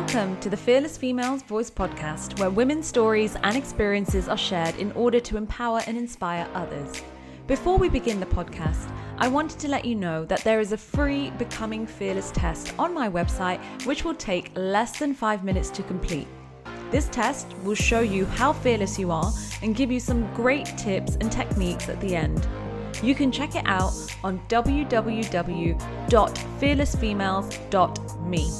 Welcome to the Fearless Females Voice podcast, where women's stories and experiences are shared in order to empower and inspire others. Before we begin the podcast, I wanted to let you know that there is a free Becoming Fearless test on my website, which will take less than 5 minutes to complete. This test will show you how fearless you are and give you some great tips and techniques at the end. You can check it out on www.fearlessfemales.me.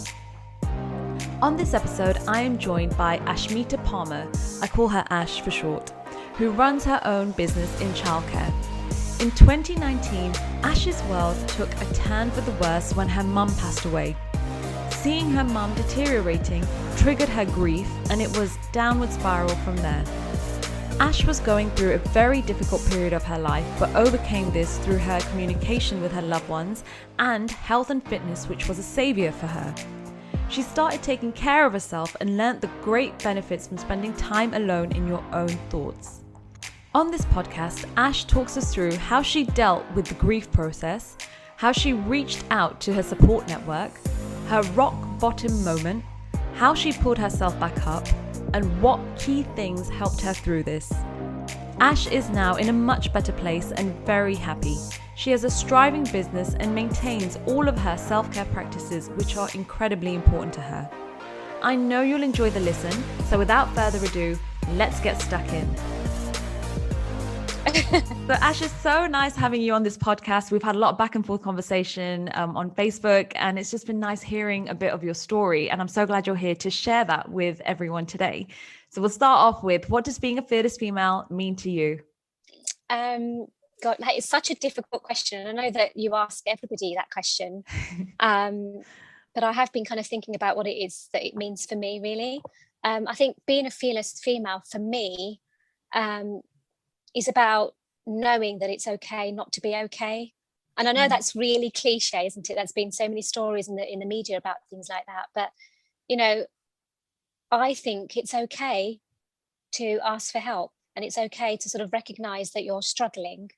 On this episode, I am joined by Ashmita Parmar, I call her Ash for short, who runs her own business in childcare. In 2019, Ash's world took a turn for the worse when her mum passed away. Seeing her mum deteriorating triggered her grief, and it was downward spiral from there. Ash was going through a very difficult period of her life, but overcame this through her communication with her loved ones and health and fitness, which was a saviour for her. She started taking care of herself and learnt the great benefits from spending time alone in your own thoughts. On this podcast, Ash talks us through how she dealt with the grief process, how she reached out to her support network, her rock bottom moment, how she pulled herself back up, and what key things helped her through this. Ash is now in a much better place and very happy. She has a striving business and maintains all of her self-care practices, which are incredibly important to her. I know you'll enjoy the listen, so without further ado, let's get stuck in. So Ash, it's so nice having you on this podcast. We've had a lot of back and forth conversation on Facebook, and it's just been nice hearing a bit of your story. And I'm so glad you're here to share that with everyone today. So we'll start off with, what does being a fearless female mean to you? God, that is such a difficult question. I know that you ask everybody that question, but I have been kind of thinking about what it is that it means for me, really. I think being a fearless female for me is about knowing that it's okay not to be okay. And I know that's really cliche, isn't it? There's been so many stories in the media about things like that. But, you know, I think it's okay to ask for help, and it's okay to sort of recognize that you're struggling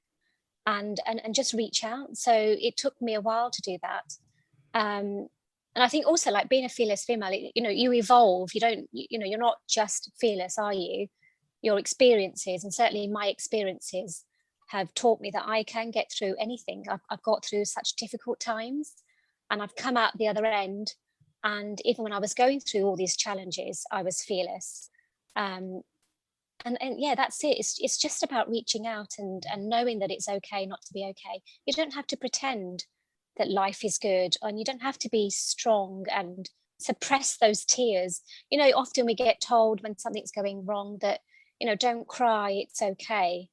and just reach out. So it took me a while to do that. And I think also, like, being a fearless female, you evolve. You're not just fearless, are you? Your experiences, and certainly my experiences, have taught me that I can get through anything. I've got through such difficult times, and I've come out the other end. And even when I was going through all these challenges, I was fearless. And yeah, that's it. It's just about reaching out and knowing that it's okay not to be okay. You don't have to pretend that life is good, and you don't have to be strong and suppress those tears. Often we get told when something's going wrong that, don't cry, it's okay.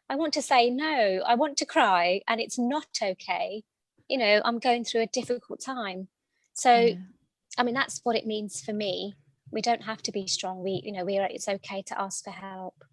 I want to say, no, I want to cry, and it's not okay. I'm going through a difficult time. So, yeah. I mean, that's what it means for me. We don't have to be strong. It's okay to ask for help.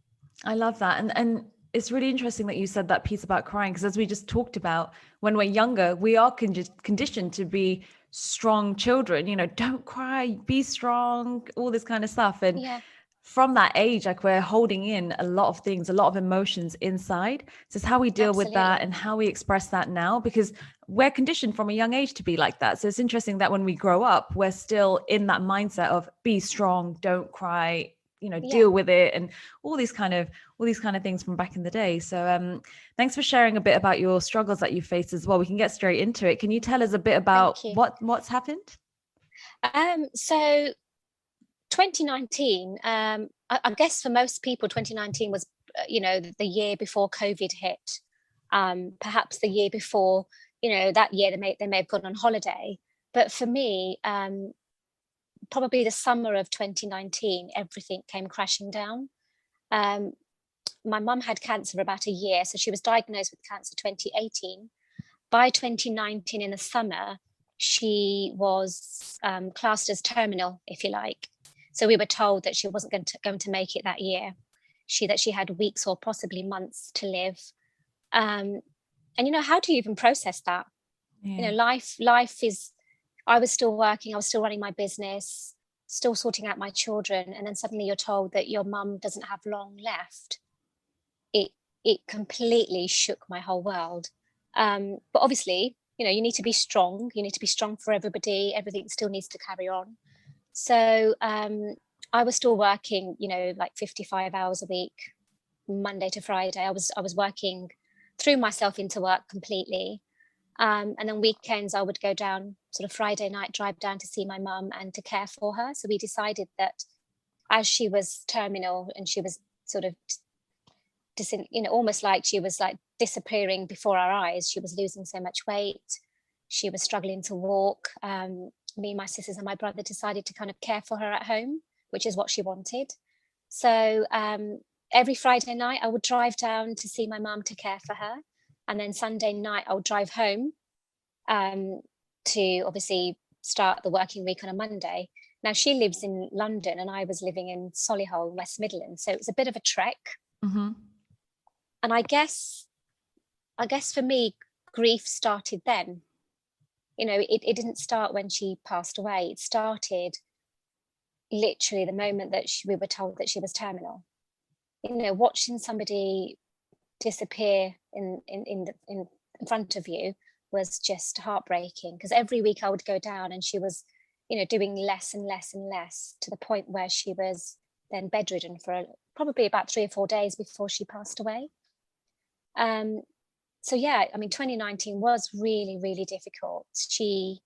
I love that. And it's really interesting that you said that piece about crying, because as we just talked about, when we're younger, we are conditioned to be strong children, don't cry, be strong, all this kind of stuff. And yeah, from that age, like, we're holding in a lot of things, a lot of emotions inside. So it's how we deal with that and how we express that now, because we're conditioned from a young age to be like that. So it's interesting that when we grow up, we're still in that mindset of be strong, don't cry, deal with it, and all these kind of things from back in the day. So thanks for sharing a bit about your struggles that you faced as well. We can get straight into it. Can you tell us a bit about what's happened? So 2019, I guess for most people, 2019 was, the year before COVID hit. Perhaps the year before, that year they may have gone on holiday. But for me, probably the summer of 2019, everything came crashing down. My mum had cancer for about a year, so she was diagnosed with cancer 2018. By 2019, in the summer, she was classed as terminal, if you like. So we were told that she wasn't going to make it that year. That she had weeks or possibly months to live. And how do you even process that? Yeah. Life is. I was still working. I was still running my business, still sorting out my children, and then suddenly you're told that your mum doesn't have long left. It completely shook my whole world. But obviously, you need to be strong. You need to be strong for everybody. Everything still needs to carry on. So I was still working, like 55 hours a week, Monday to Friday. I was working, threw myself into work completely. And then weekends I would go down, sort of Friday night, drive down to see my mum and to care for her. So we decided that as she was terminal and she was sort of almost like she was like disappearing before our eyes. She was losing so much weight. She was struggling to walk. Me, my sisters and my brother decided to kind of care for her at home, which is what she wanted. So every Friday night I would drive down to see my mum to care for her. And then Sunday night I would drive home to obviously start the working week on a Monday. Now she lives in London and I was living in Solihull, West Midlands. So it was a bit of a trek. Mm-hmm. And I guess for me, grief started then. It didn't start when she passed away. It started literally the moment that we were told that she was terminal. Watching somebody disappear in front of you was just heartbreaking, because every week I would go down and she was, doing less and less and less, to the point where she was then bedridden for probably about 3 or 4 days before she passed away. So yeah, 2019 was really, really difficult. She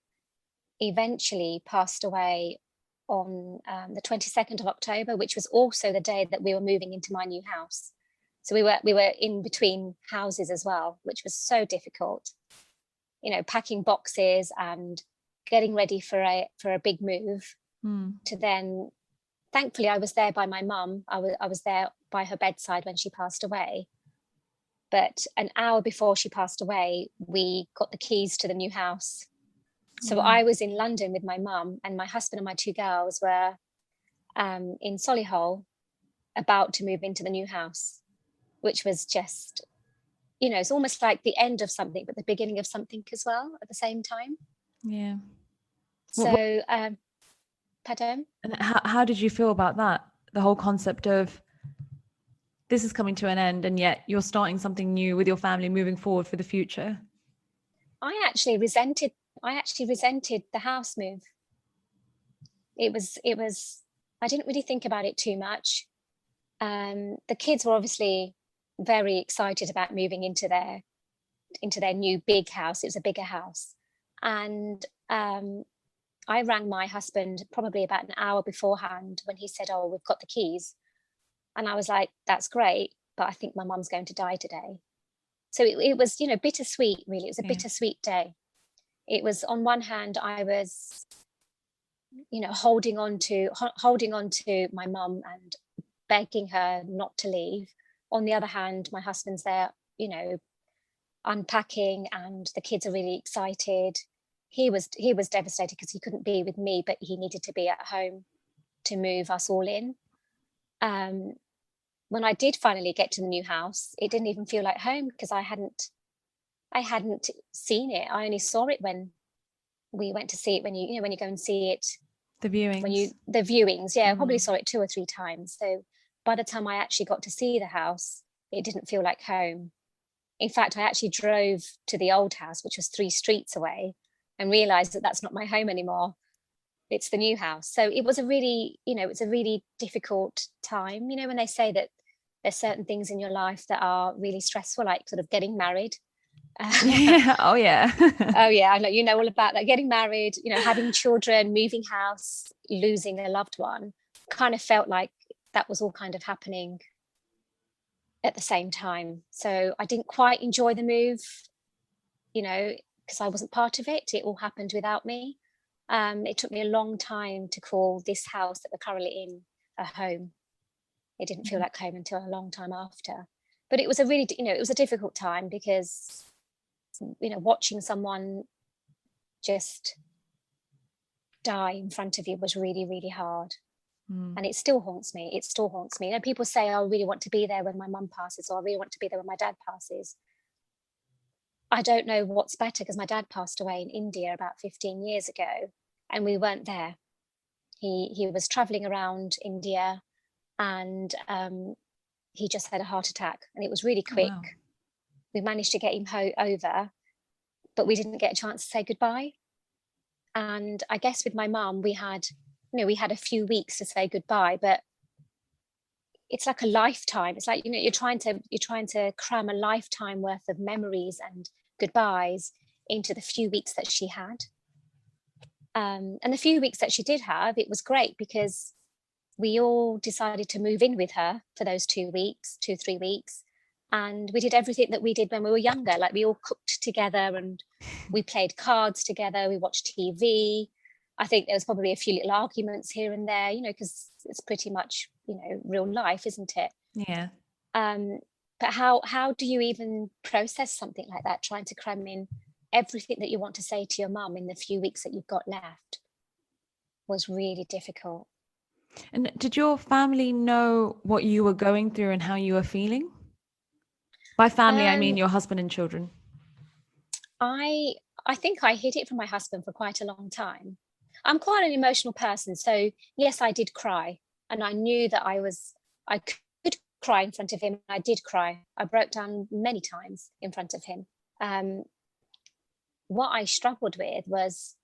eventually passed away on the 22nd of October, which was also the day that we were moving into my new house. So we were in between houses as well, which was so difficult. Packing boxes and getting ready for a big move. To then, thankfully, I was there by my mum. I was there by her bedside when she passed away. But an hour before she passed away, we got the keys to the new house. So I was in London with my mum, and my husband and my 2 girls were in Solihull, about to move into the new house, which was just, it's almost like the end of something, but the beginning of something as well at the same time. Yeah. So, pardon? And how did you feel about that? The whole concept of this is coming to an end, and yet you're starting something new with your family moving forward for the future. I actually resented the house move. It was, I didn't really think about it too much. The kids were obviously very excited about moving into their new big house. It was a bigger house. And I rang my husband probably about an hour beforehand when he said, "Oh, we've got the keys." And I was like, "That's great, but I think my mum's going to die today." So it was, bittersweet, really. It was a bittersweet day. It was, on one hand, I was, holding on to my mum and begging her not to leave. On the other hand, my husband's there, unpacking, and the kids are really excited. He was devastated because he couldn't be with me, but he needed to be at home to move us all in. When I did finally get to the new house, it didn't even feel like home, because I hadn't seen it. I only saw it when we went to see it, when you go and see it. The viewings. The viewings, yeah. I probably saw it 2 or 3 times. So by the time I actually got to see the house, it didn't feel like home. In fact, I actually drove to the old house, which was 3 streets away, and realized that that's not my home anymore. It's the new house. So it was a really difficult time. When they say that there's certain things in your life that are really stressful, like sort of getting married. Yeah. Oh yeah. Oh yeah, I know, all about that. Getting married, having children, moving house, losing a loved one, kind of felt like that was all kind of happening at the same time. So I didn't quite enjoy the move, because I wasn't part of it. It all happened without me. It took me a long time to call this house that we're currently in a home. It didn't feel like home until a long time after. But it was it was a difficult time, because watching someone just die in front of you was really, really hard. And it still haunts me. People say, "Oh, I really want to be there when my mum passes," or "I really want to be there when my dad passes." I don't know what's better, because my dad passed away in India about 15 years ago, and we weren't there. He was traveling around India, and he just had a heart attack, and it was really quick. Wow. We managed to get him over, but we didn't get a chance to say goodbye. And I guess with my mum, we had we had a few weeks to say goodbye, but it's like a lifetime. It's like, you're trying to cram a lifetime worth of memories and goodbyes into the few weeks that she had. And the few weeks that she did have, it was great because we all decided to move in with her for those 3 weeks. And we did everything that we did when we were younger. Like, we all cooked together and we played cards together. We watched TV. I think there was probably a few little arguments here and there, because it's pretty much, real life, isn't it? Yeah. But how do you even process something like that, trying to cram in everything that you want to say to your mum in the few weeks that you've got left? Was really difficult. And did your family know what you were going through and how you were feeling? By family, I mean your husband and children. I think I hid it from my husband for quite a long time. I'm quite an emotional person, so yes, I did cry, and I knew that I could cry in front of him. I did cry. I broke down many times in front of him. What I struggled with was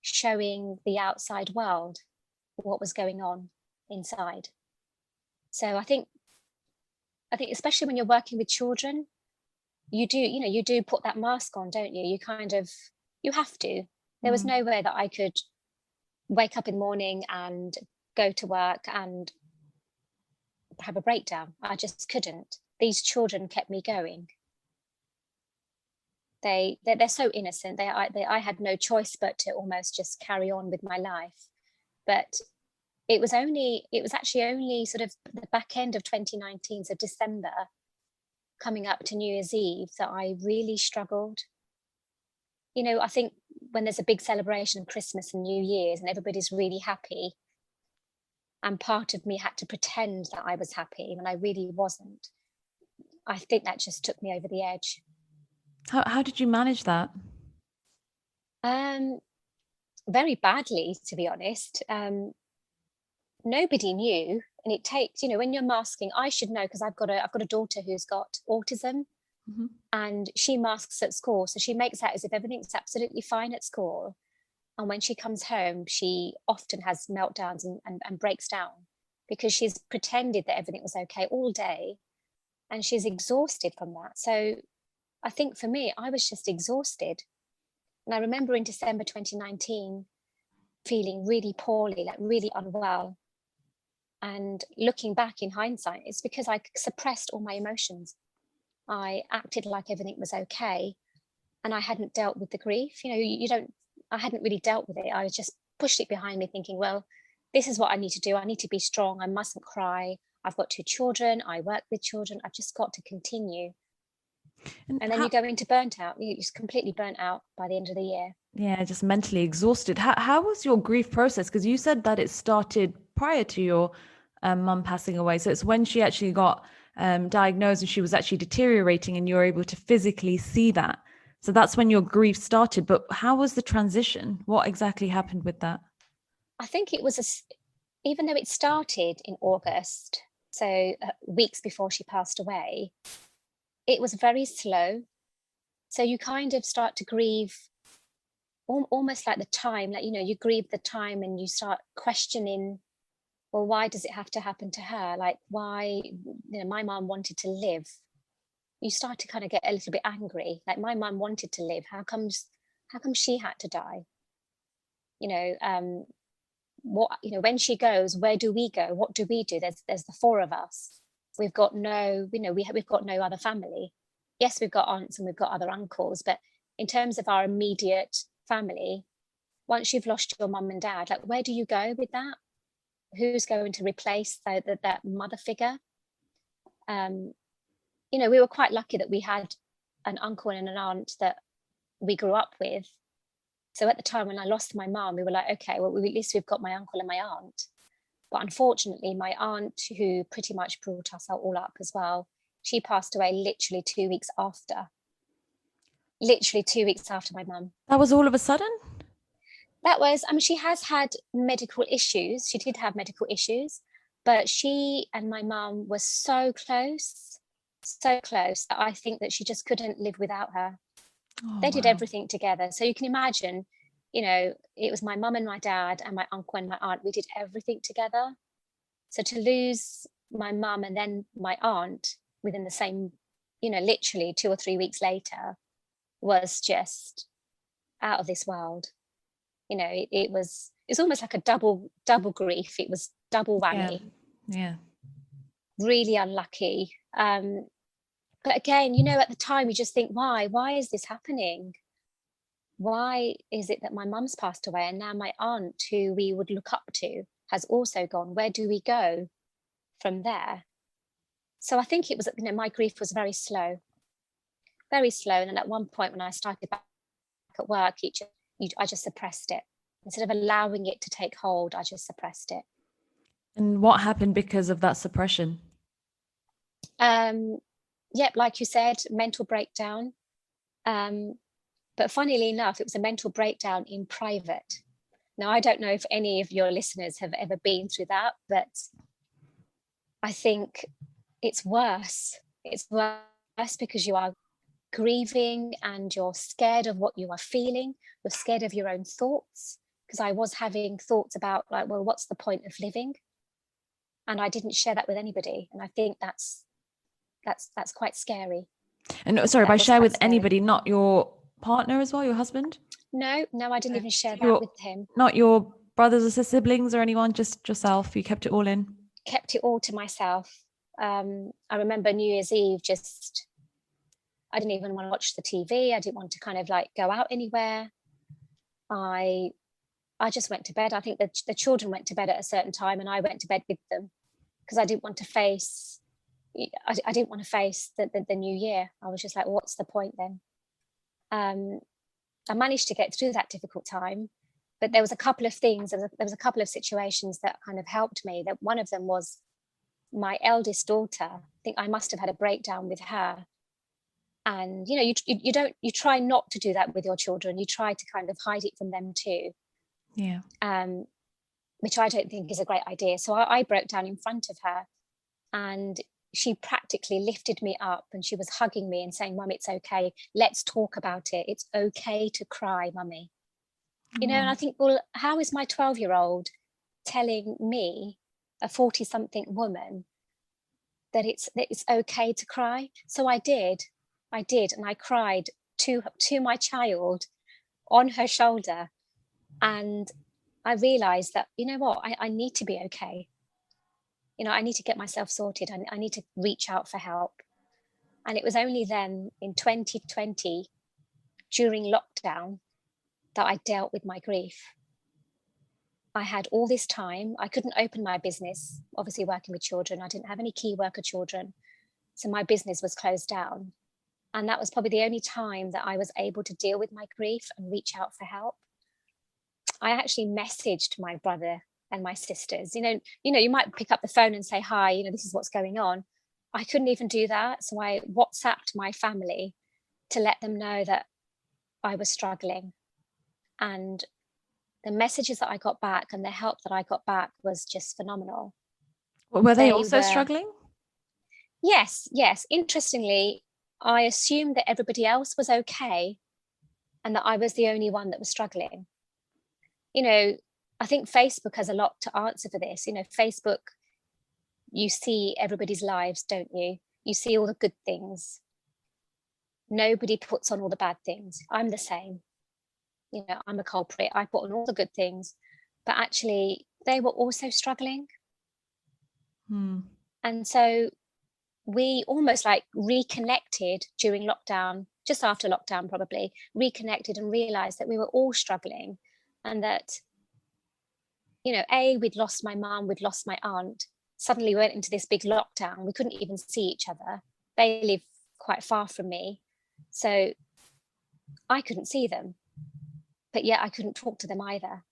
showing the outside world what was going on inside. So I think especially when you're working with children, you do put that mask on, don't you? You have to. There was no way that I could wake up in the morning and go to work and have a breakdown. I just couldn't. These children kept me going. They're so innocent. I had no choice but to almost just carry on with my life. But it was actually only sort of the back end of 2019, so December, coming up to New Year's Eve, that I really struggled. I think when there's a big celebration of Christmas and New Year's and everybody's really happy, and part of me had to pretend that I was happy when I really wasn't, I think that just took me over the edge. How did you manage that? Very badly, to be honest. Nobody knew, and it takes, when you're masking, I should know because I've got a daughter who's got autism, and she masks at school, so she makes out as if everything's absolutely fine at school, and when she comes home, she often has meltdowns and breaks down because she's pretended that everything was okay all day, and she's exhausted from that. So I think for me, I was just exhausted. And I remember in December 2019 feeling really poorly, like really unwell. And looking back in hindsight, it's because I suppressed all my emotions. I acted like everything was okay, and I hadn't dealt with the grief. I hadn't really dealt with it. I was just pushed it behind me thinking, well, this is what I need to do. I need to be strong. I mustn't cry. I've got 2 children. I work with children. I've just got to continue. And then you go into burnt out. You're just completely burnt out by the end of the year. Yeah, just mentally exhausted. How was your grief process? Because you said that it started prior to your mum passing away. So it's when she actually got diagnosed and she was actually deteriorating and you were able to physically see that. So that's when your grief started. But how was the transition? What exactly happened with that? I think it was, even though it started in August, so weeks before she passed away, it was very slow. So you kind of start to grieve almost like the time, like, you grieve the time and you start questioning, well, why does it have to happen to her? Like, why, my mum wanted to live. You start to kind of get a little bit angry. Like, my mum wanted to live. How come she had to die? When she goes, where do we go? What do we do? There's the 4 of us. We've got we've got no other family. Yes, we've got aunts and we've got other uncles, but in terms of our immediate family, once you've lost your mum and dad, like, where do you go with that? Who's going to replace that mother figure? We were quite lucky that we had an uncle and an aunt that we grew up with. So at the time when I lost my mum, we were like, okay, well, at least we've got my uncle and my aunt. But unfortunately, my aunt, who pretty much brought us all up as well, she passed away literally 2 weeks after. Literally 2 weeks after my mum. That was all of a sudden? That was, she has had medical issues. She did have medical issues, but she and my mum were so close that I think that she just couldn't live without her. They did everything together. So you can imagine it was my mum and my dad and my uncle and my aunt. We did everything together. So to lose my mum and then my aunt within the same, literally 2 or 3 weeks later was just out of this world. It's almost like a double grief. It was double whammy. Yeah. Really unlucky. But again, at the time you just think, why is this happening? Why is it that my mum's passed away and now my aunt, who we would look up to, has also gone? Where do we go from there? So I think it was, my grief was very slow. And then at one point when I started back at work, I just suppressed it. Instead of allowing it to take hold, I just suppressed it. And what happened because of that suppression? Yep, like you said, mental breakdown. But funnily enough, it was a mental breakdown in private. Now, I don't know if any of your listeners have ever been through that, but I think it's worse. It's worse because you are grieving and you're scared of what you are feeling. You're scared of your own thoughts, because I was having thoughts about like, well, what's the point of living? And I didn't share that with anybody. And I think that's quite scary. And sorry, by share with anybody, not your partner as well, your husband? No, I didn't even share that with him. Not your brothers or siblings or anyone, just yourself? You kept it all in? Kept it all to myself. I remember New Year's Eve, I didn't even want to watch the TV. I didn't want to kind of like go out anywhere. I just went to bed. I think the children went to bed at a certain time and I went to bed with them, because I didn't want to face the new year. I was just like, well, what's the point then? I managed to get through that difficult time, but there was a couple of things, there was a couple of situations that kind of helped me. That one of them was my eldest daughter. I think I must have had a breakdown with her. And, you try not to do that with your children. You try to kind of hide it from them too. Yeah. Which I don't think is a great idea. So I broke down in front of her, and she practically lifted me up and she was hugging me and saying, Mum, it's okay. Let's talk about it. It's okay to cry, Mummy. And I think, well, how is my 12-year-old telling me, a 40-something woman, that it's okay to cry? So I did. And I cried to my child on her shoulder. And I realized that, you know what, I need to be okay. I need to get myself sorted. I need to reach out for help. And it was only then in 2020, during lockdown, that I dealt with my grief. I had all this time. I couldn't open my business, obviously working with children. I didn't have any key worker children. So my business was closed down. And that was probably the only time that I was able to deal with my grief and reach out for help. I actually messaged my brother and my sisters. You might pick up the phone and say, hi, this is what's going on. I couldn't even do that. So I WhatsApped my family to let them know that I was struggling. And the messages that I got back and the help that I got back was just phenomenal. Were they also struggling? Yes. Interestingly, I assumed that everybody else was okay and that I was the only one that was struggling. I think Facebook has a lot to answer for this. Facebook, you see everybody's lives, don't you? You see all the good things. Nobody puts on all the bad things. I'm the same. I'm a culprit. I put on all the good things, but actually they were also struggling. And so we almost like reconnected during lockdown, just after lockdown probably, reconnected and realized that we were all struggling, and that, we'd lost my mum, we'd lost my aunt. Suddenly we went into this big lockdown. We couldn't even see each other. They live quite far from me. So I couldn't see them, but yet I couldn't talk to them either.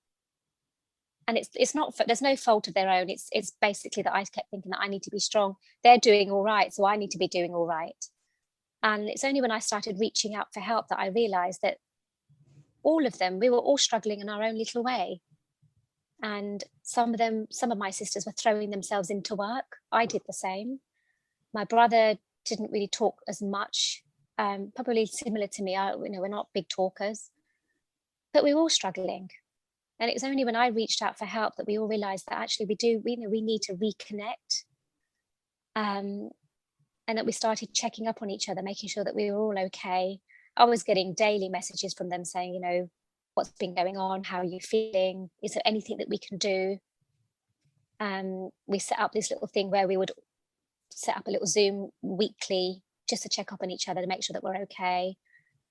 And it's not, there's no fault of their own. It's basically that I kept thinking that I need to be strong. They're doing all right, so I need to be doing all right. And it's only when I started reaching out for help that I realized that all of them, we were all struggling in our own little way. And some of my sisters were throwing themselves into work. I did the same. My brother didn't really talk as much, probably similar to me. We're not big talkers. but we were all struggling. And it was only when I reached out for help that we all realized that actually we need to reconnect. Um, and that we started checking up on each other, making sure that we were all okay. I was getting daily messages from them saying, what's been going on? How are you feeling? Is there anything that we can do? We set up this little thing where we would set up a little Zoom weekly just to check up on each other to make sure that we're okay.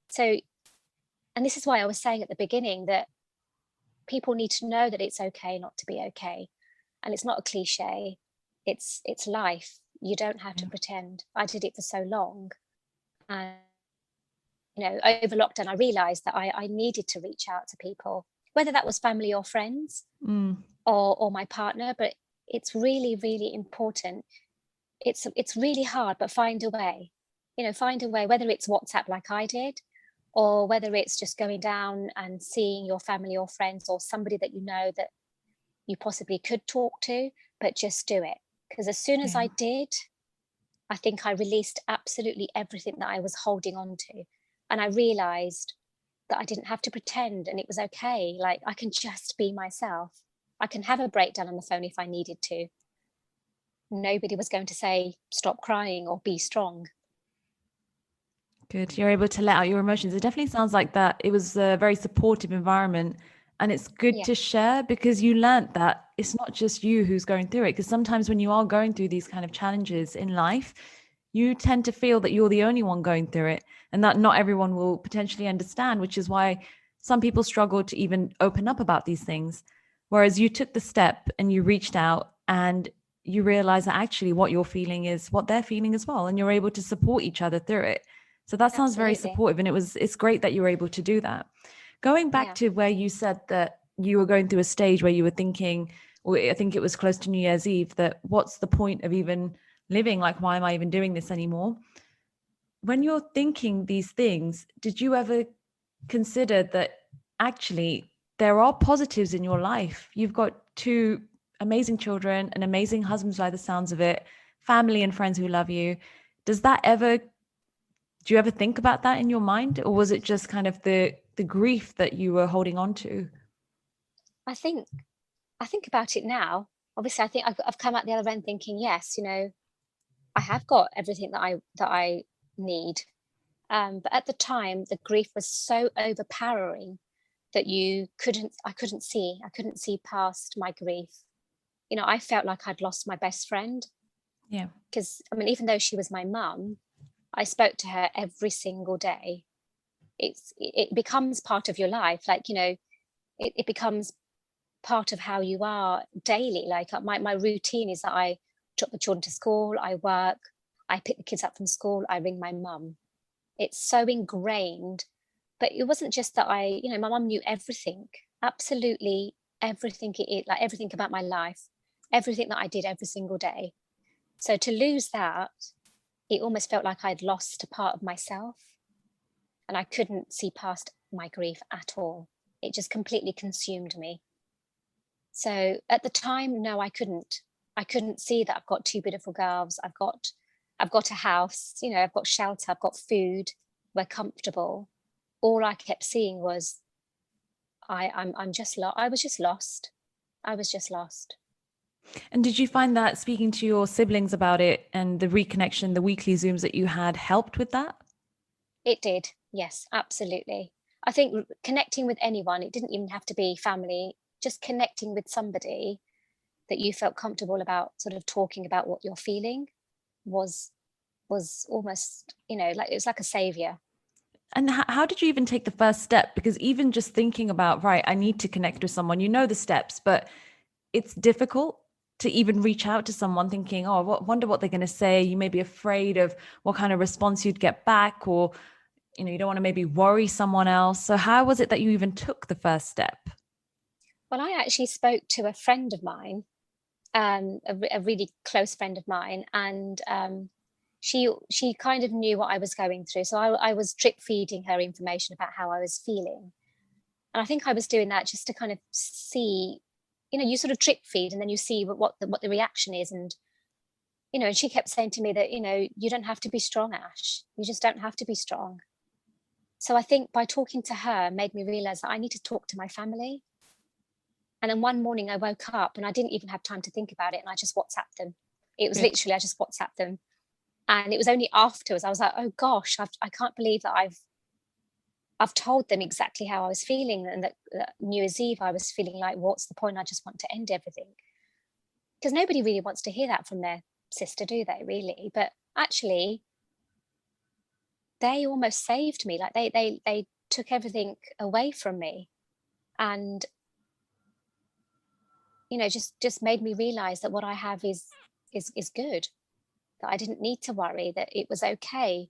So, and this is why I was saying at the beginning that people need to know that it's okay not to be okay. And it's not a cliche. It's life. You don't have to pretend. I did it for so long. And, over lockdown, I realized that I needed to reach out to people, whether that was family or friends or my partner. But it's really, really important. It's really hard, but find a way, whether it's WhatsApp like I did, or whether it's just going down and seeing your family or friends or somebody that that you possibly could talk to, but just do it. Because as soon as I did, I think I released absolutely everything that I was holding on to. And I realized that I didn't have to pretend and it was okay. Like, I can just be myself. I can have a breakdown on the phone if I needed to. Nobody was going to say, stop crying or be strong. Good. You're able to let out your emotions. It definitely sounds like that. It was a very supportive environment. And it's good to share because you learned that it's not just you who's going through it. Because sometimes when you are going through these kind of challenges in life, you tend to feel that you're the only one going through it and that not everyone will potentially understand, which is why some people struggle to even open up about these things. Whereas you took the step and you reached out and you realize that actually what you're feeling is what they're feeling as well. And you're able to support each other through it. So that sounds very supportive. And it's great that you were able to do that. Going back to where you said that you were going through a stage where you were thinking, or I think it was close to New Year's Eve, that what's the point of even living? Like, why am I even doing this anymore? When you're thinking these things, did you ever consider that actually there are positives in your life? You've got 2 amazing children, an amazing husband by the sounds of it, family and friends who love you. Do you ever think about that in your mind, or was it just kind of the grief that you were holding on to? I think about it now. Obviously, I think I've come out the other end thinking, yes, I have got everything that I need. But at the time, the grief was so overpowering that I couldn't see past my grief. I felt like I'd lost my best friend. Yeah. Because, I mean, even though she was my mum, I spoke to her every single day. It becomes part of your life. Like, it becomes part of how you are daily. Like, my routine is that I drop the children to school, I work, I pick the kids up from school, I ring my mum. It's so ingrained. But it wasn't just that my mum knew everything, absolutely everything, like everything about my life, everything that I did every single day. So to lose that, it almost felt like I'd lost a part of myself and I couldn't see past my grief at all. It just completely consumed me. So at the time, no, I couldn't. I couldn't see that I've got 2 beautiful girls. I've got a house, I've got shelter, I've got food, we're comfortable. All I kept seeing was I'm just lost. I was just lost. I was just lost. And did you find that speaking to your siblings about it and the reconnection, the weekly Zooms that you had helped with that? It did. Yes, absolutely. I think connecting with anyone, it didn't even have to be family, just connecting with somebody that you felt comfortable about sort of talking about what you're feeling was almost, like it was like a savior. And how did you even take the first step? Because even just thinking about, right, I need to connect with someone, the steps, but it's difficult to even reach out to someone thinking, oh, wonder what they're going to say. You may be afraid of what kind of response you'd get back, or, you don't want to maybe worry someone else. So how was it that you even took the first step? Well, I actually spoke to a friend of mine, a really close friend of mine, and she kind of knew what I was going through. So I was drip feeding her information about how I was feeling. And I think I was doing that just to kind of see, you sort of drip feed and then you see what the reaction is. And, and she kept saying to me that, you don't have to be strong, Ash. You just don't have to be strong. So I think by talking to her made me realize that I need to talk to my family. And then one morning I woke up and I didn't even have time to think about it. And I just WhatsApped them. It was Good. literally, I just WhatsApped them. And it was only afterwards I was like, oh gosh, I can't believe that I've told them exactly how I was feeling, and that New Year's Eve I was feeling like, what's the point? I just want to end everything. Because nobody really wants to hear that from their sister, do they, really? But actually, they almost saved me. Like they took everything away from me, and just made me realize that what I have is good. That I didn't need to worry. That it was okay.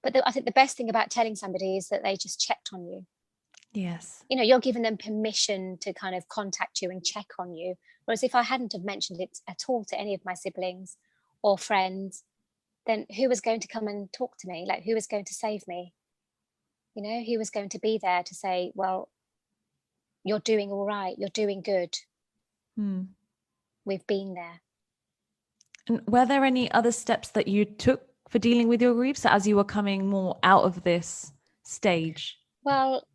But I think the best thing about telling somebody is that they just checked on you. Yes. You're giving them permission to kind of contact you and check on you. Whereas if I hadn't have mentioned it at all to any of my siblings or friends, then who was going to come and talk to me? Like, who was going to save me? Who was going to be there to say, well, you're doing all right, you're doing good. We've been there. And were there any other steps that you took for dealing with your grief, so as you were coming more out of this stage? Well,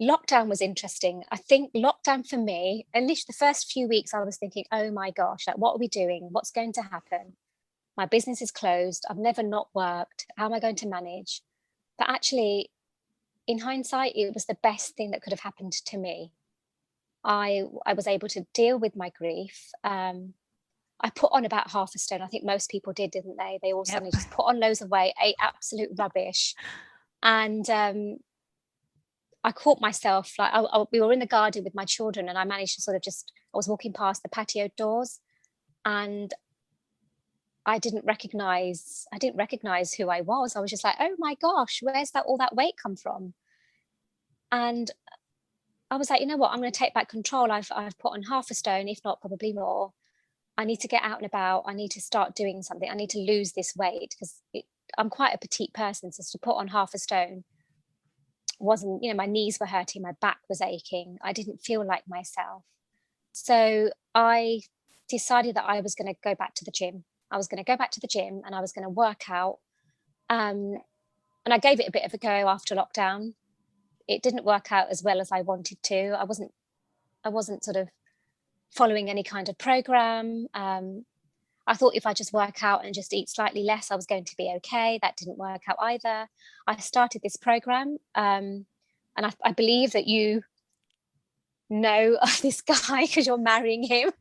lockdown was interesting. I think lockdown for me, at least the first few weeks, I was thinking, oh my gosh, like, what are we doing? What's going to happen? My business is closed. I've never not worked. How am I going to manage? But actually, in hindsight, it was the best thing that could have happened to me. I was able to deal with my grief. I put on about half a stone. I think most people did, didn't they? They all suddenly just put on loads of weight, ate absolute rubbish. And I caught myself, like we were in the garden with my children, and I managed to sort of I was walking past the patio doors, and I didn't recognize who I was. I was just like, oh my gosh, where's all that weight come from? And I was like, you know what, I'm going to take back control. I've put on half a stone, if not probably more. I need to get out and about. I need to start doing something. I need to lose this weight, because I'm quite a petite person. So to put on half a stone wasn't, my knees were hurting, my back was aching. I didn't feel like myself. So I decided that I was going to go back to the gym. I was going to go back to the gym and I was going to work out. And I gave it a bit of a go after lockdown. It didn't work out as well as I wanted to. I wasn't sort of following any kind of program. I thought if I just work out and just eat slightly less, I was going to be okay. That didn't work out either. I started this program, and I believe that you know of this guy because you're marrying him.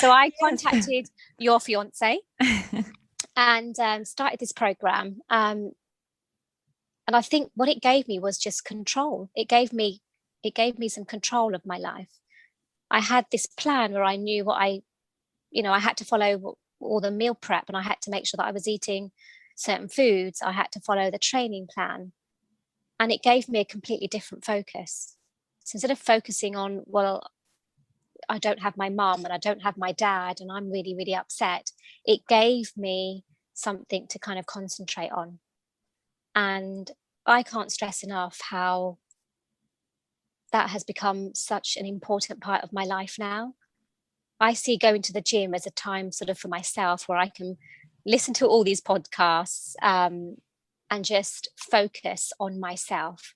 So I contacted your fiance and started this program. And I think what it gave me was just control. It gave me some control of my life. I had this plan where I knew what I had to follow all the meal prep, and I had to make sure that I was eating certain foods. I had to follow the training plan, and it gave me a completely different focus. So instead of focusing on, well, I don't have my mum and I don't have my dad and I'm really, really upset, it gave me something to kind of concentrate on. And I can't stress enough how that has become such an important part of my life now. I see going to the gym as a time sort of for myself where I can listen to all these podcasts and just focus on myself.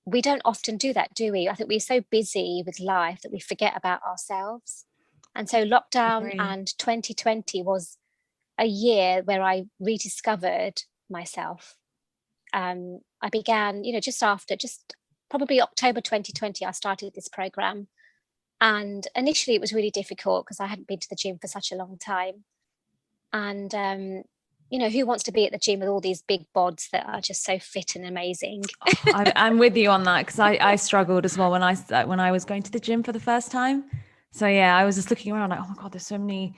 We don't often do that, do we? I think we're so busy with life that we forget about ourselves. And so lockdown and 2020 was a year where I rediscovered myself. I began, just probably October 2020, I started this program. And initially it was really difficult because I hadn't been to the gym for such a long time. And, who wants to be at the gym with all these big bods that are just so fit and amazing? I'm with you on that, because I struggled as well when I was going to the gym for the first time. So yeah, I was just looking around like, oh my God, there's so many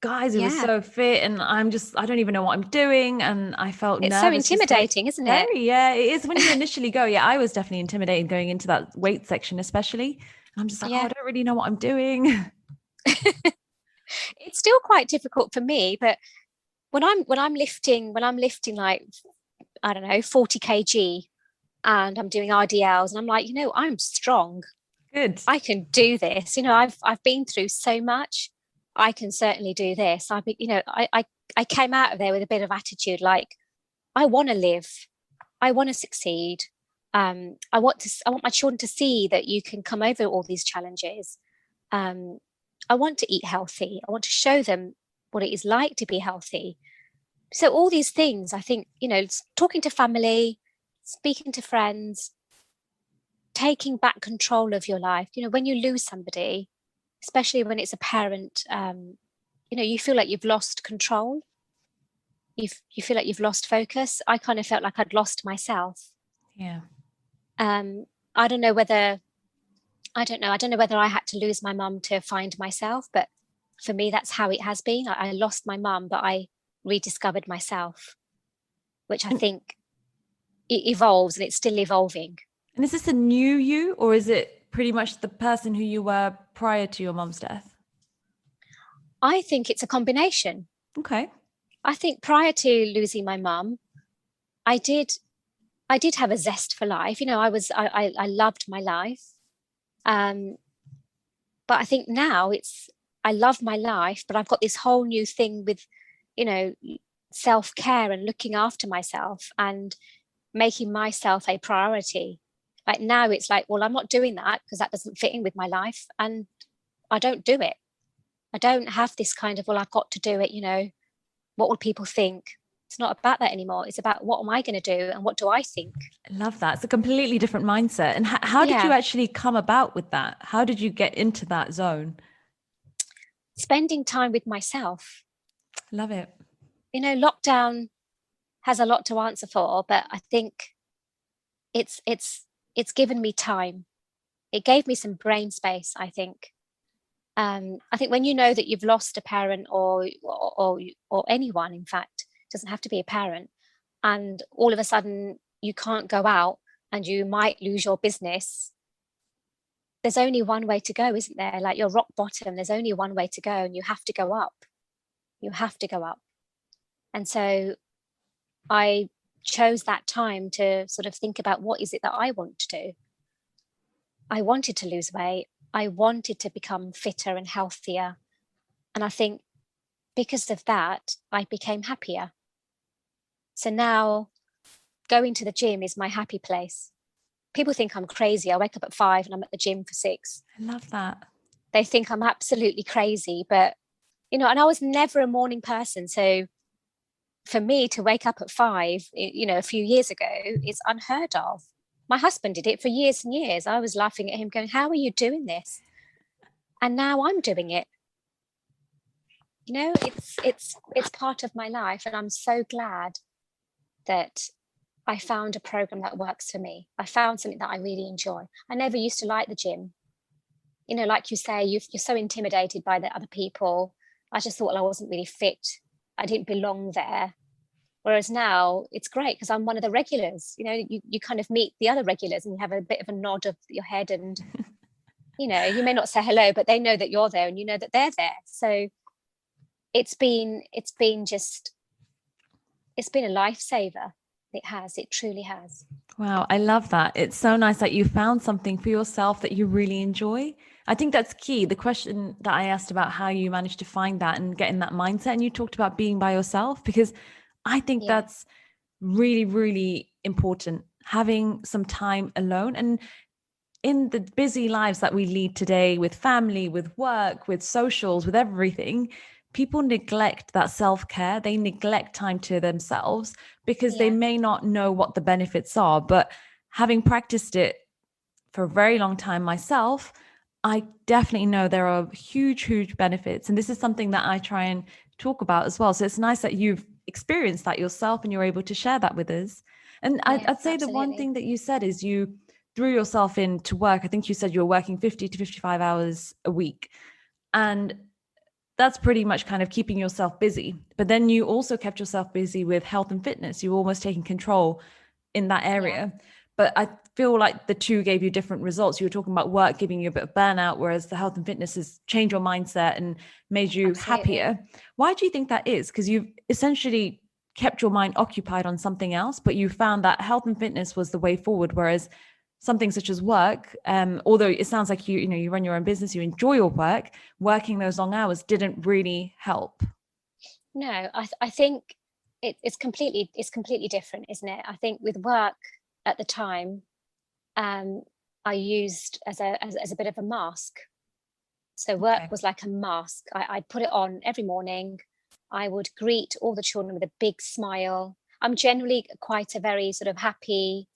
guys who were so fit, and I don't even know what I'm doing. And I felt it's nervous. So intimidating, isn't it? Yeah, it is when you initially go. Yeah, I was definitely intimidated going into that weight section, especially. And I'm just like, I don't really know what I'm doing. It's still quite difficult for me, but when I'm lifting like, I don't know, 40 kg and I'm doing RDLs and I'm like, I'm strong. Good. I can do this. I've been through so much. I can certainly do this. I came out of there with a bit of attitude, like, I want to live. I want to succeed. I want my children to see that you can come over all these challenges. Um, I want to eat healthy. I want to show them what it is like to be healthy. So all these things, I think, talking to family, speaking to friends, taking back control of your life. When you lose somebody, especially when it's a parent, you feel like you've lost control. You feel like you've lost focus. I kind of felt like I'd lost myself. Yeah. I don't know whether I had to lose my mum to find myself, but for me, that's how it has been. I lost my mum, but I rediscovered myself, which I think it evolves, and it's still evolving. And is this a new you, or is it pretty much the person who you were prior to your mum's death? I think it's a combination. Okay. I think prior to losing my mum, I did have a zest for life. I loved my life. But I think now I love my life, but I've got this whole new thing with, self-care and looking after myself and making myself a priority. Like now it's like, well, I'm not doing that because that doesn't fit in with my life, and I don't do it. I don't have this kind of, well, I've got to do it, what will people think? It's not about that anymore. It's about, what am I going to do and what do I think? I love that. It's a completely different mindset. And how did you actually come about with that? How did you get into that zone? Spending time with myself. Love it. Lockdown has a lot to answer for, but I think it's given me time. It gave me some brain space, I think. I think when you know that you've lost a parent or anyone, in fact, it doesn't have to be a parent, and all of a sudden you can't go out and you might lose your business, there's only one way to go, isn't there? Like you're rock bottom, there's only one way to go, and you have to go up. You have to go up. And so I chose that time to sort of think about, what is it that I want to do? I wanted to lose weight. I wanted to become fitter and healthier. And I think because of that, I became happier. So now going to the gym is my happy place. People think I'm crazy. I wake up at 5 and I'm at the gym for 6. I love that. They think I'm absolutely crazy, but, and I was never a morning person. So for me to wake up at 5, a few years ago, is unheard of. My husband did it for years and years. I was laughing at him going, how are you doing this? And now I'm doing it. It's part of my life. And I'm so glad that I found a program that works for me. I found something that I really enjoy. I never used to like the gym. Like you say, you're so intimidated by the other people. I just thought, well, I wasn't really fit. I didn't belong there. Whereas now it's great because I'm one of the regulars. You kind of meet the other regulars and you have a bit of a nod of your head, and you may not say hello, but they know that you're there and you know that they're there. So it's been a lifesaver. It truly has. Wow, I love that. It's so nice that you found something for yourself that you really enjoy. I think that's key. The question that I asked about how you managed to find that and get in that mindset, and you talked about being by yourself, because I think that's really, really important, having some time alone. And in the busy lives that we lead today, with family, with work, with socials, with everything, people neglect that self-care. They neglect time to themselves because they may not know what the benefits are. But having practiced it for a very long time myself, I definitely know there are huge, huge benefits. And this is something that I try and talk about as well. So it's nice that you've experienced that yourself and you're able to share that with us. And I'd say absolutely. The one thing that you said is you threw yourself into work. I think you said you were working 50 to 55 hours a week. And that's pretty much kind of keeping yourself busy. But then you also kept yourself busy with health and fitness. You were almost taking control in that area. Yeah. But I feel like the two gave you different results. You were talking about work giving you a bit of burnout, whereas the health and fitness has changed your mindset and made you happier. Why do you think that is? Because you've essentially kept your mind occupied on something else, but you found that health and fitness was the way forward, whereas something such as work, although it sounds like you run your own business, you enjoy your work, working those long hours didn't really help. No, I think it's completely different, isn't it? I think with work at the time, I used as a bit of a mask. So work Okay. was like a mask. I'd put it on every morning. I would greet all the children with a big smile. I'm generally quite a very sort of happy,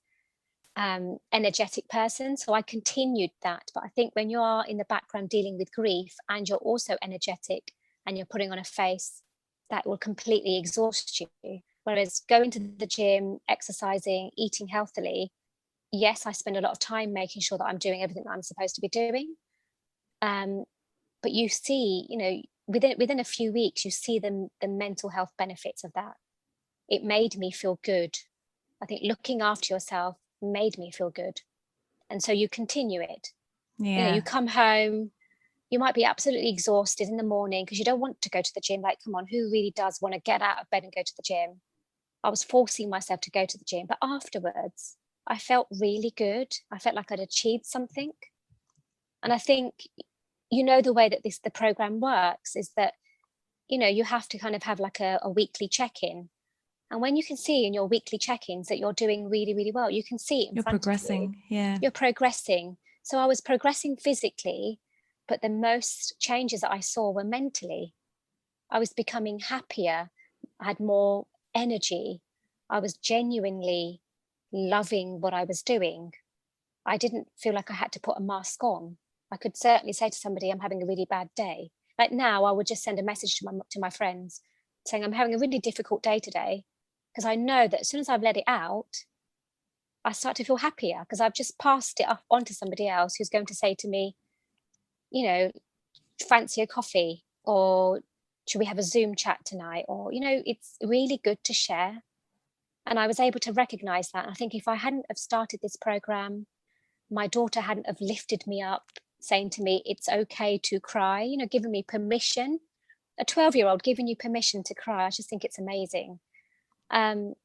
energetic person. So I continued that. But I think when you are in the background dealing with grief and you're also energetic and you're putting on a face, that will completely exhaust you. Whereas going to the gym, exercising, eating healthily, yes, I spend a lot of time making sure that I'm doing everything that I'm supposed to be doing. Um, but you see, within a few weeks, you see the mental health benefits of that. It made me feel good. I think looking after yourself made me feel good. And so you continue it. You Yeah. come home, you might be absolutely exhausted in the morning because you don't want to go to the gym. Like, come on, who really does want to get out of bed and go to the gym? I was forcing myself to go to the gym, but afterwards, I felt really good. I felt like I'd achieved something. And I think, the way that the program works is that, you have to kind of have like a weekly check-in. And when you can see in your weekly check-ins that you're doing really, really well, you can see it in You're front of you. progressing. Yeah. You're progressing. So I was progressing physically, but the most changes that I saw were mentally. I was becoming happier. I had more energy. I was genuinely loving what I was doing. I didn't feel like I had to put a mask on. I could certainly say to somebody, I'm having a really bad day. Like now, I would just send a message to my friends saying, I'm having a really difficult day today. Because I know that as soon as I've let it out, I start to feel happier because I've just passed it off onto somebody else who's going to say to me, you know, fancy a coffee, or should we have a Zoom chat tonight? Or, it's really good to share. And I was able to recognize that. I think if I hadn't have started this program, my daughter hadn't have lifted me up, saying to me, it's okay to cry, giving me permission. A 12-year-old giving you permission to cry. I just think it's amazing. Um,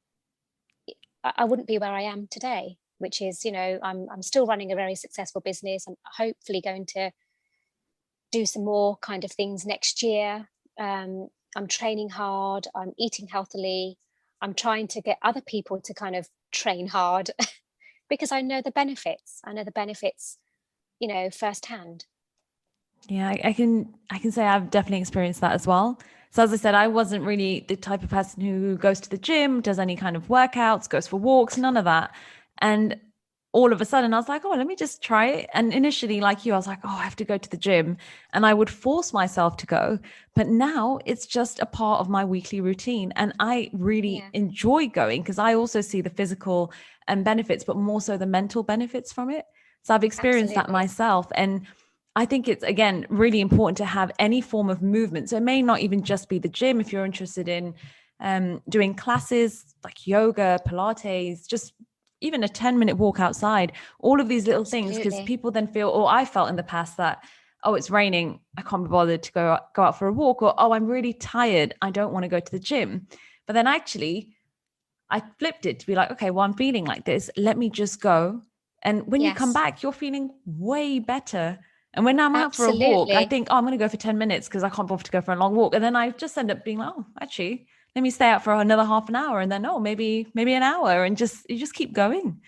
I wouldn't be where I am today, which is, I'm still running a very successful business. I'm hopefully going to do some more kind of things next year. I'm training hard. I'm eating healthily. I'm trying to get other people to kind of train hard because I know the benefits. I know the benefits, firsthand. Yeah, I can say I've definitely experienced that as well. So as I said, I wasn't really the type of person who goes to the gym, does any kind of workouts, goes for walks, none of that. And all of a sudden I was like, oh, let me just try it. And initially, like you, I was like, oh, I have to go to the gym. And I would force myself to go. But now it's just a part of my weekly routine. And I really Yeah, enjoy going because I also see the physical benefits, but more so the mental benefits from it. So I've experienced that absolutely. myself. And I think it's, again, really important to have any form of movement. So it may not even just be the gym. If you're interested in doing classes like yoga, Pilates, just even a 10-minute walk outside, all of these little things, because Absolutely. people then feel, or I felt in the past that, oh, it's raining, I can't be bothered to go out for a walk, or, oh, I'm really tired, I don't want to go to the gym. But then actually, I flipped it to be like, okay, well, I'm feeling like this. Let me just go. And when you come Yes, back, you're feeling way better. And when I'm out for a walk, I absolutely. think, oh, I'm going to go for 10 minutes because I can't bother to go for a long walk. And then I just end up being like, oh, actually, let me stay out for another half an hour. And then, oh, maybe an hour. And you just keep going.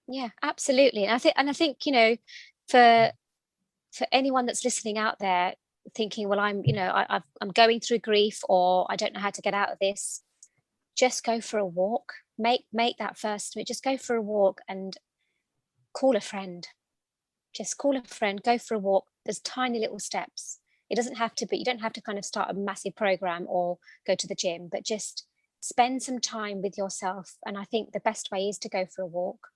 Yeah, absolutely. And I think, for anyone that's listening out there thinking, well, I'm going through grief, or I don't know how to get out of this, just go for a walk. Make that first. Just go for a walk and call a friend. Just call a friend, go for a walk. There's tiny little steps. It doesn't have to be, you don't have to kind of start a massive program or go to the gym, but just spend some time with yourself. And I think the best way is to go for a walk.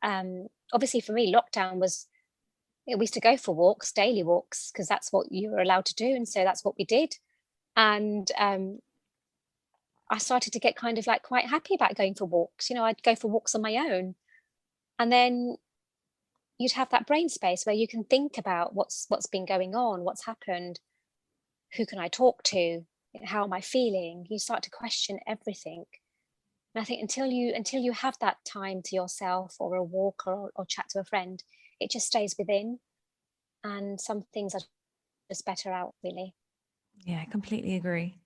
Obviously for me, lockdown was, we used to go for walks, daily walks, because that's what you were allowed to do. And so that's what we did. And I started to get kind of like quite happy about going for walks. I'd go for walks on my own. And then you'd have that brain space where you can think about what's been going on, what's happened, who can I talk to, how am I feeling? You start to question everything. And I think until you have that time to yourself, or a walk, or chat to a friend, it just stays within. And some things are just better out, really. Yeah, I completely agree.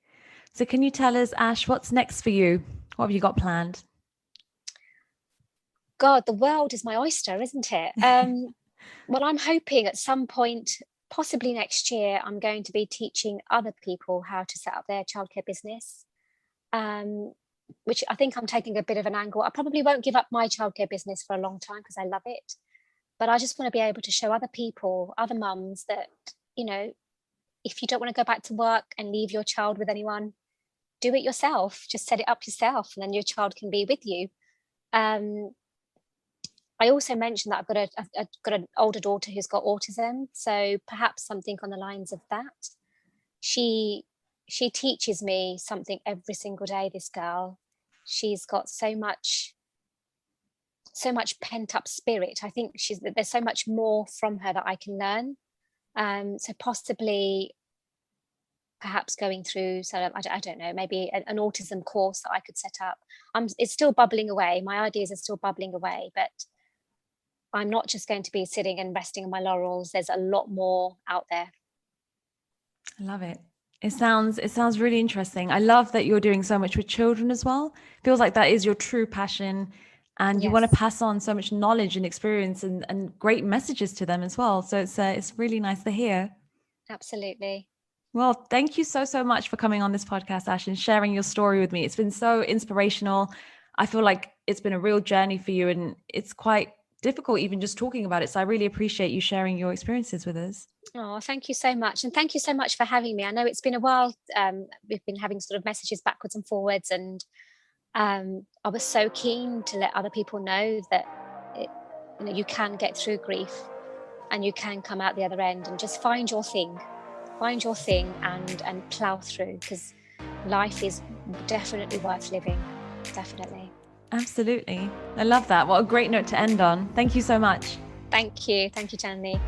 So can you tell us, Ash, what's next for you? What have you got planned? God, the world is my oyster, isn't it? Well, I'm hoping at some point, possibly next year, I'm going to be teaching other people how to set up their childcare business, which I think I'm taking a bit of an angle. I probably won't give up my childcare business for a long time because I love it. But I just want to be able to show other people, other mums that, if you don't want to go back to work and leave your child with anyone, do it yourself. Just set it up yourself, and then your child can be with you. I also mentioned that I've got an older daughter who's got autism, so perhaps something on the lines of that. She teaches me something every single day. This girl, she's got so much pent up spirit. I think there's so much more from her that I can learn. So possibly, perhaps going through sort of, I don't know, maybe an autism course that I could set up. It's still bubbling away. My ideas are still bubbling away, but I'm not just going to be sitting and resting on my laurels. There's a lot more out there. I love it. It sounds really interesting. I love that you're doing so much with children as well. Feels like that is your true passion, and you want to pass on so much knowledge and experience and great messages to them as well. So it's really nice to hear. Absolutely. Well, thank you so much for coming on this podcast, Ash, and sharing your story with me. It's been so inspirational. I feel like it's been a real journey for you, and it's quite difficult even just talking about it. So I really appreciate you sharing your experiences with us. Oh, thank you so much. And thank you so much for having me. I know it's been a while. We've been having sort of messages backwards and forwards, and I was so keen to let other people know that you can get through grief and you can come out the other end, and just find your thing and plow through, because life is definitely worth living. Definitely. Absolutely. I love that. What a great note to end on. Thank you so much. Thank you, Janny.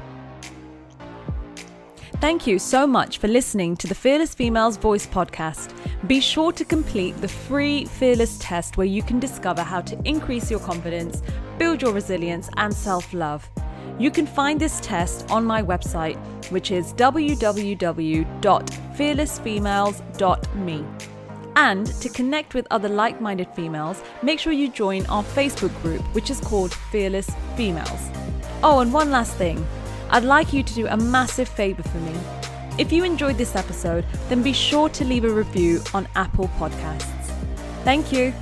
Thank you so much for listening to the Fearless Females Voice podcast. Be sure to complete the free Fearless test, where you can discover how to increase your confidence, build your resilience and self-love. You can find this test on my website, which is www.fearlessfemales.me. And to connect with other like-minded females, make sure you join our Facebook group, which is called Fearless Females. Oh, and one last thing. I'd like you to do a massive favor for me. If you enjoyed this episode, then be sure to leave a review on Apple Podcasts. Thank you.